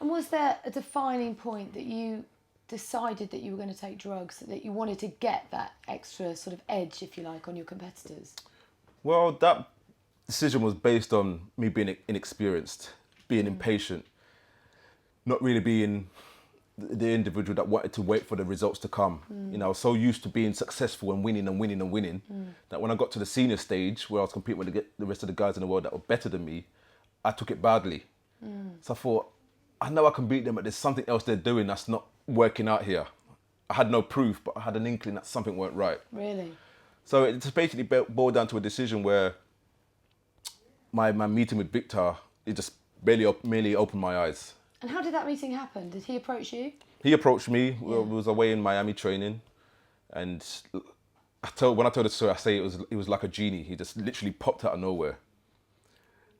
And was there a defining point that you decided that you were going to take drugs, that you wanted to get that extra sort of edge, if you like, on your competitors? Well, that decision was based on me being inexperienced, being impatient, not really being the individual that wanted to wait for the results to come. You know, I was so used to being successful and winning and winning and winning that when I got to the senior stage where I was competing with the rest of the guys in the world that were better than me, I took it badly. So I thought, I know I can beat them, but there's something else they're doing that's not working out here. I had no proof, but I had an inkling that something weren't right. Really? So it just basically boiled down to a decision where my meeting with Victor, it just merely opened my eyes. And how did that meeting happen? Did he approach you? He approached me. We was away in Miami training, and when I told the story, I say it was like a genie. He just literally popped out of nowhere.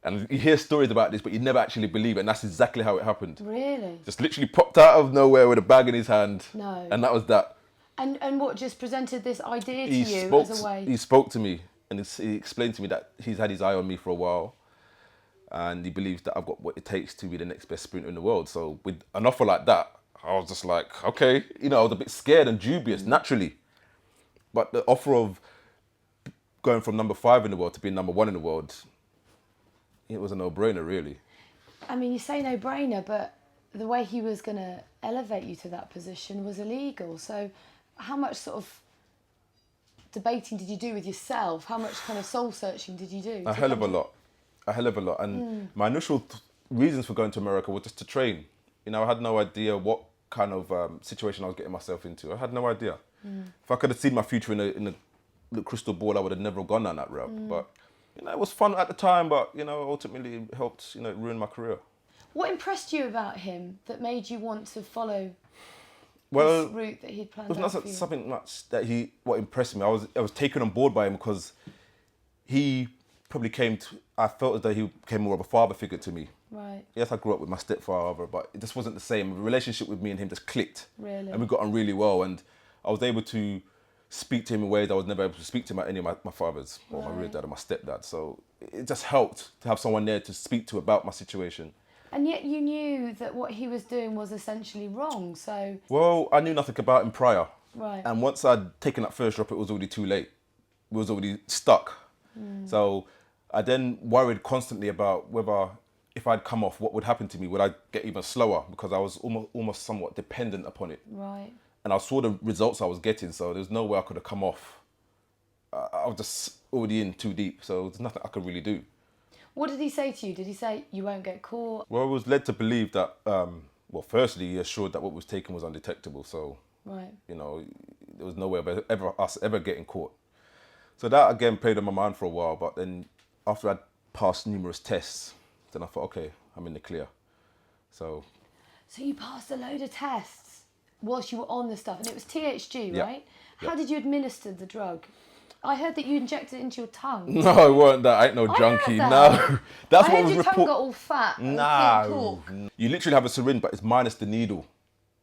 And you hear stories about this, but you never actually believe it, and that's exactly how it happened. Really? Just literally popped out of nowhere with a bag in his hand. No. And that was that. And what, just presented this idea to you as a way? He spoke to me, and he explained to me that he's had his eye on me for a while, and he believes that I've got what it takes to be the next best sprinter in the world. So with an offer like that, I was just like, okay. You know, I was a bit scared and dubious, naturally. But the offer of going from number 5 in the world to being number 1 in the world, it was a no-brainer, really. I mean, you say no-brainer, but the way he was going to elevate you to that position was illegal. So how much sort of debating did you do with yourself? How much kind of soul-searching did you do? A hell of a lot. And my initial reasons for going to America were just to train. You know, I had no idea what kind of situation I was getting myself into. I had no idea. If I could have seen my future in the crystal ball, I would have never gone down that route. But, you know, it was fun at the time, but, you know, ultimately it helped, you know, ruin my career. What impressed you about him that made you want to follow Well, this route that he'd planned it was out not for you? something much that what impressed me. I was taken on board by him because he probably I felt as though he became more of a father figure to me. Right. Yes, I grew up with my stepfather, but it just wasn't the same. The relationship with me and him just clicked. Really? And we got on really well, and I was able to speak to him in ways I was never able to speak to any of my fathers, or my real dad or my stepdad. So it just helped to have someone there to speak to about my situation. And yet you knew that what he was doing was essentially wrong, so... Well, I knew nothing about him prior. Right. And once I'd taken that first drop, it was already too late. We was already stuck. So I then worried constantly about whether, if I'd come off, what would happen to me? Would I get even slower? Because I was almost somewhat dependent upon it. Right. And I saw the results I was getting, so there's no way I could have come off. I was just already in too deep, so there's nothing I could really do. What did he say to you? Did he say, you won't get caught? Well, I was led to believe that, firstly, he assured that what was taken was undetectable, so, Right. you know, there was no way of us ever getting caught. So that, again, played on my mind for a while, but then after I'd passed numerous tests, then I thought, okay, I'm in the clear. So you passed a load of tests whilst you were on the stuff, and it was THG, Yeah. right? Yeah. How did you administer the drug? I heard that you injected it into your tongue. no, it weren't that. I ain't no junkie. that. No, that's I what heard was your tongue reported. got all fat. and No, pork. you literally have a syringe, but it's minus the needle.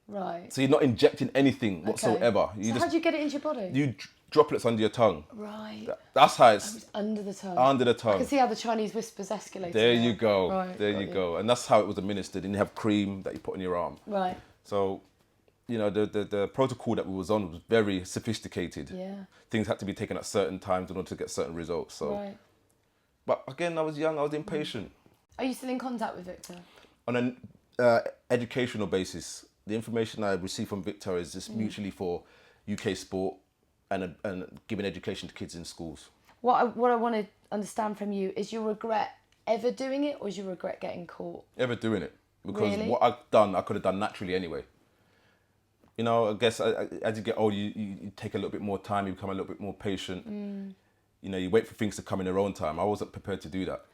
Right. So you're not injecting anything whatsoever. So how do you get it into your body? You droplets under your tongue. Right. That's how It was under the tongue. under the I tongue. can see how the Chinese whispers escalated. There now. you go. Right, There got you go. And that's how it was administered. And you have cream that you put on your arm. Right. So, you know, the protocol that we was on was very sophisticated. Yeah. Things had to be taken at certain times in order to get certain results. So, Right. but again, I was young. I was impatient. Are you still in contact with Victor? On an educational basis, the information I received from Victor is just mutually for UK sport and giving education to kids in schools. What I want to understand from you is your regret ever doing it, or is your regret getting caught? Ever doing it. Because Really? what I've done, I could have done naturally anyway. You know, I guess as you get older, you take a little bit more time, you become a little bit more patient. You know, you wait for things to come in their own time. I wasn't prepared to do that.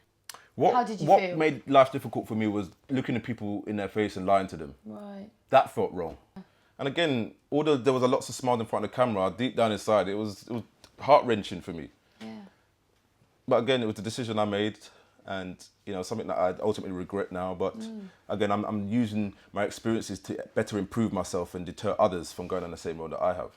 How did you what feel? made life difficult for me was looking at people in their face and lying to them. Right. That felt wrong. And again, although there was a lots of smiles in front of the camera, deep down inside, it was heart-wrenching for me. Yeah. But again, it was the decision I made, and you know, something that I ultimately regret now. But again, I'm using my experiences to better improve myself and deter others from going on the same road that I have.